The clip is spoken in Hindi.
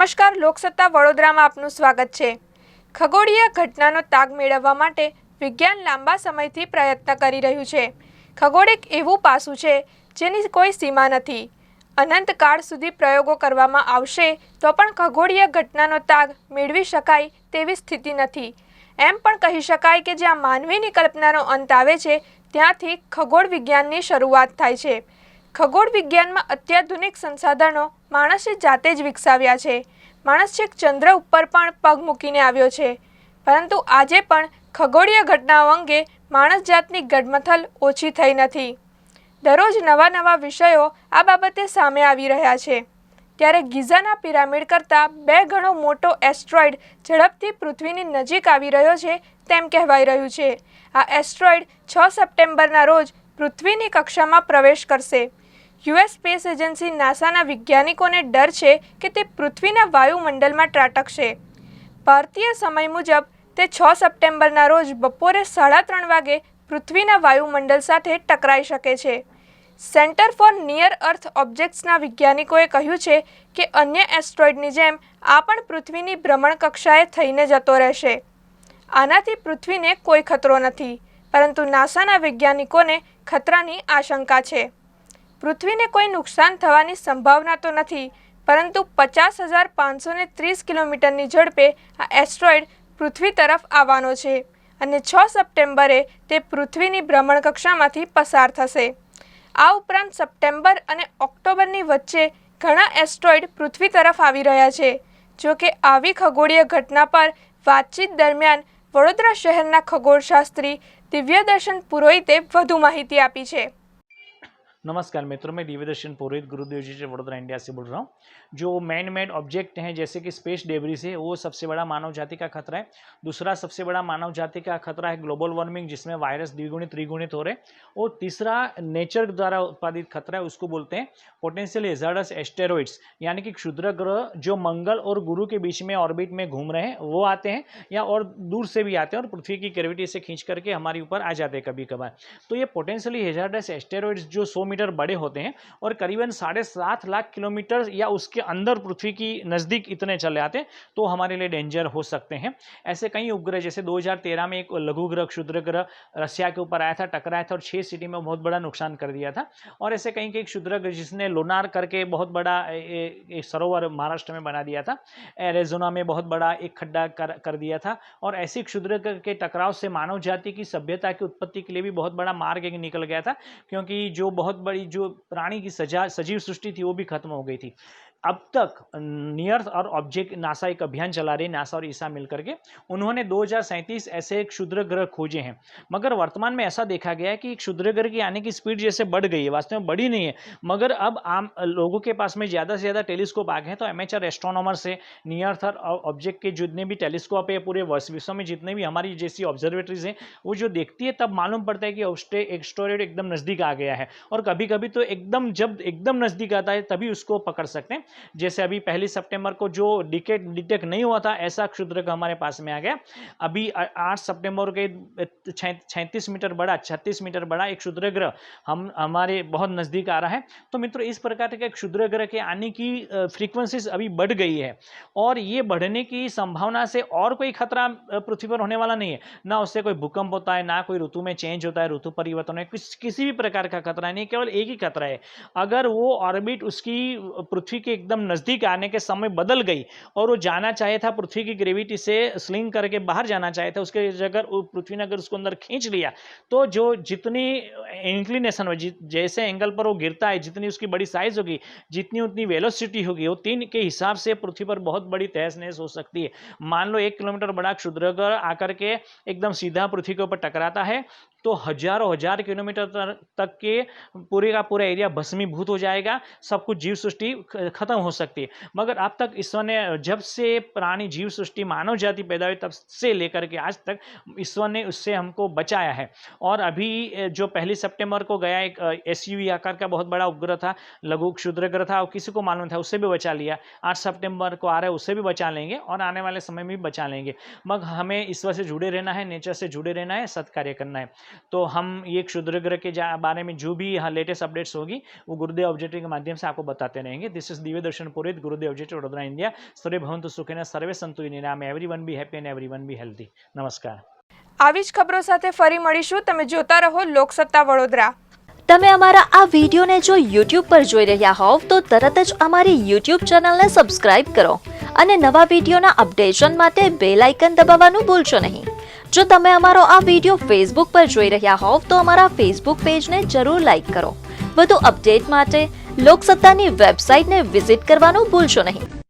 નમસ્કાર, લોકસત્તા વડોદરામાં આપનું સ્વાગત છે। ખગોળીય ઘટનાનો તાગ મેળવવા માટે વિજ્ઞાન લાંબા સમયથી પ્રયત્ન કરી રહ્યું છે। ખગોળ એક એવું પાસું છે જેની કોઈ સીમા નથી। અનંતકાળ સુધી પ્રયોગો કરવામાં આવશે તો પણ ખગોળીય ઘટનાનો તાગ મેળવી શકાય તેવી સ્થિતિ નથી। એમ પણ કહી શકાય કે જ્યાં માનવીની કલ્પનાનો અંત આવે છે ત્યાંથી ખગોળ વિજ્ઞાનની શરૂઆત થાય છે। ખગોળ વિજ્ઞાનમાં અત્યાધુનિક સંસાધનો માણસે જાતે જ વિકસાવ્યા છે। માણસ છેક ચંદ્ર ઉપર પણ પગ મૂકીને આવ્યો છે, પરંતુ આજે પણ ખગોળીય ઘટનાઓ અંગે માણસ જાતની ગડમથલ ઓછી થઈ નથી। દરરોજ નવા નવા વિષયો આ બાબતે સામે આવી રહ્યા છે। ત્યારે ગીઝાના પિરામિડ કરતાં 2 ગણો મોટો એસ્ટ્રોઇડ ઝડપથી પૃથ્વીની નજીક આવી રહ્યો છે તેમ કહેવાઈ રહ્યું છે। આ એસ્ટ્રોઇડ 6 સપ્ટેમ્બરના રોજ પૃથ્વીની કક્ષામાં પ્રવેશ કરશે। યુએસ સ્પેસ એજન્સી નાસાના વૈજ્ઞાનિકોને ડર છે કે તે પૃથ્વીના વાયુમંડળમાં ત્રાટકશે। ભારતીય સમય મુજબ તે 6 સપ્ટેમ્બરના રોજ બપોરે 3:30 વાગે પૃથ્વીના વાયુમંડળ સાથે ટકરાઈ શકે છે। સેન્ટર ફોર નિયર અર્થ ઓબ્જેક્ટ્સના વૈજ્ઞાનિકોએ કહ્યું છે કે અન્ય એસ્ટ્રોઇડની જેમ આ પણ પૃથ્વીની ભ્રમણ કક્ષાએ થઈને જતો રહેશે। આનાથી પૃથ્વીને કોઈ ખતરો નથી, પરંતુ નાસાના વૈજ્ઞાનિકોને ખતરાની આશંકા છે। પૃથ્વીને કોઈ નુકસાન થવાની સંભાવના તો નથી, પરંતુ 50,530 કિલોમીટરની ઝડપે આ એસ્ટ્રોઇડ પૃથ્વી તરફ આવવાનો છે અને 6 સપ્ટેમ્બરે તે પૃથ્વીની ભ્રમણ કક્ષામાંથી પસાર થશે। આ ઉપરાંત સપ્ટેમ્બર અને ઓક્ટોબરની વચ્ચે ઘણા એસ્ટ્રોઇડ પૃથ્વી તરફ આવી રહ્યા છે। જો કે આવી ખગોળીય ઘટના પર વાતચીત દરમિયાન વડોદરા શહેરના ખગોળશાસ્ત્રી દિવ્યદર્શન પુરોહિતે વધુ माहिती આપી છે। नमस्कार मित्रों, मैं दिव्यदर्शन पुरोहित गुरुदेव जी से वडोदरा इंडिया से बोल रहा हूँ। जो मैन मेड ऑब्जेक्ट हैं जैसे कि स्पेस डेब्रिस है, वो सबसे बड़ा मानव जाति का खतरा है। दूसरा सबसे बड़ा मानव जाति का खतरा है ग्लोबल वार्मिंग, जिसमें वायरस द्विगुणित त्रिगुणित हो रहे। और तीसरा नेचर द्वारा उत्पादित खतरा है, उसको बोलते हैं पोटेंशियल हैजार्डस एस्टेरॉइड्स, यानी कि क्षुद्र ग्रह जो मंगल और गुरु के बीच में ऑर्बिट में घूम रहे हैं वो आते हैं, या और दूर से भी आते हैं और पृथ्वी की ग्रेविटी से खींच करके हमारे ऊपर आ जाते हैं कभी कभार। तो ये पोटेंशियली हैजार्डस एस्टेरॉइड्स जो 100 मीटर बड़े होते हैं और करीबन 7.5 लाख किलोमीटर या उसके अंदर पृथ्वी की नज़दीक इतने चले आते हैं, तो हमारे लिए डेंजर हो सकते हैं। ऐसे कई उपग्रह, जैसे 2013 में एक लघु ग्रह क्षुद्र ग्रह रशिया के ऊपर आया था, टकराया था और 6 सिटी में बहुत बड़ा नुकसान कर दिया था। और ऐसे कई कई क्षुद्र ग्रह जिसने लोनार करके बहुत बड़ा एक सरोवर महाराष्ट्र में बना दिया था, एरिज़ोना में बहुत बड़ा एक खड्डा कर दिया था। और ऐसी क्षुद्र ग्रह के टकराव से मानव जाति की सभ्यता की उत्पत्ति के लिए भी बहुत बड़ा मार्ग एक निकल गया था, क्योंकि जो बहुत बड़ी जो प्राणी की सजीव सृष्टि थी वो भी खत्म हो गई थी। अब तक नियर और ऑब्जेक्ट नासा एक अभियान चला रही, नासा और ईसा मिलकर के उन्होंने 2037 ऐसे क्षुद्र ग्रह खोजे हैं। मगर वर्तमान में ऐसा देखा गया है कि क्षुद्र ग्रह की आने की स्पीड जैसे बढ़ गई है, वास्तव में बढ़ी नहीं है, मगर अब आम लोगों के पास में ज़्यादा से ज़्यादा टेलीस्कोप आ गए हैं। तो एमेचर एस्ट्रोनॉमर से नियर अर्थ ऑब्जेक्ट के जितने भी टेलीस्कोप है पूरे विश्व में, जितने भी हमारी जैसी ऑब्जर्वेटरीज हैं, वो जो देखती है तब मालूम पड़ता है कि एस्टेरॉइड एकदम नज़दीक आ गया है। और कभी कभी तो एकदम जब एकदम नज़दीक आता है तभी उसको पकड़ सकते हैं। जैसे अभी 1 सितंबर को जो डिटेक्ट नहीं हुआ था, ऐसा क्षुद्र ग्रह हमारे पास में आ गया। अभी 8 सितंबर के 36 मीटर बड़ा 36 मीटर बड़ा एक क्षुद्र ग्रह हमारे बहुत नज़दीक आ रहा है। तो मित्रों, इस प्रकार के क्षुद्र ग्रह के आने की फ्रीक्वेंसीज अभी बढ़ गई है, और ये बढ़ने की संभावना से और कोई खतरा पृथ्वी पर होने वाला नहीं है। ना उससे कोई भूकंप होता है, ना कोई ऋतु में चेंज होता है, ऋतु परिवर्तन है, किसी भी प्रकार का खतरा नहीं, केवल एक ही खतरा है। अगर वो ऑर्बिट उसकी पृथ्वी के एकदम नज़दीक आने के समय बदल गई और वो जाना चाहे था पृथ्वी की ग्रेविटी से स्लिंग करके बाहर जाना चाहे था, उसके जगह पृथ्वी ने अगर उसको अंदर खींच लिया, तो जो जितनी इंक्लिनेशन हो, जैसे एंगल पर वो गिरता है, जितनी उसकी बड़ी साइज होगी, जितनी उतनी वेलोसिटी होगी, वो 3 के हिसाब से पृथ्वी पर बहुत बड़ी तहस नहस हो सकती है। मान लो 1 किलोमीटर बड़ा क्षुद्र ग्रह आकर के एकदम सीधा पृथ्वी के ऊपर टकराता है, तो हजारों हजार किलोमीटर तक के पूरे का पूरा एरिया भस्मीभूत हो जाएगा, सब कुछ जीव सृष्टि खत्म हो सकती है। मगर अब तक ईश्वर ने, जब से प्राणी जीव सृष्टि मानव जाति पैदा हुई तब से लेकर के आज तक ईश्वर ने उससे हमको बचाया है। और अभी जो 1 सितंबर को गया एक SUV आकार का बहुत बड़ा उपग्रह था, लघु क्षुद्र ग्रह था, किसी को मालूम था, उससे भी बचा लिया। 8 सितंबर को आ रहा है, उससे भी बचा लेंगे और आने वाले समय में भी बचा लेंगे। मगर हमें ईश्वर से जुड़े रहना है, नेचर से जुड़े रहना है, सत्कार्य करना है। तो हम ये क्षुद्र ग्रह के बारे में जो भी यहाँ लेटेस्ट अपडेट्स होगी वो गुरुदेव ऑब्जेक्टिव के माध्यम से आपको बताते रहेंगे। This is Divya Darshan Purohit, Gurudev objective, Vadodara, India. सर्वे भवन्तु सुखिनः, सर्वे सन्तु निरामयाः, everyone be happy and everyone be healthy. नमस्कार। આવી જ ખબરો સાથે ફરી મળીશું। તમે જોતા રહો લોકસત્તા વડોદરા। તમે અમારા આ વિડીયોને જો YouTube પર જોઈ રહ્યા હોવ તો તરત જ અમારી YouTube ચેનલને સબસ્ક્રાઇબ કરો અને નવા વિડીયોના અપડેશન માટે બેલ આઇકન દબાવવાનું ભૂલશો નહીં। જો તમે અમારો આ વિડીયો Facebook પર જોઈ રહ્યા હોવ તો અમારા Facebook પેજને જરૂર લાઇક કરો। વધુ અપડેટ માટે લોકસત્તાની વેબસાઇટને વિઝિટ કરવાનું ભૂલશો નહીં।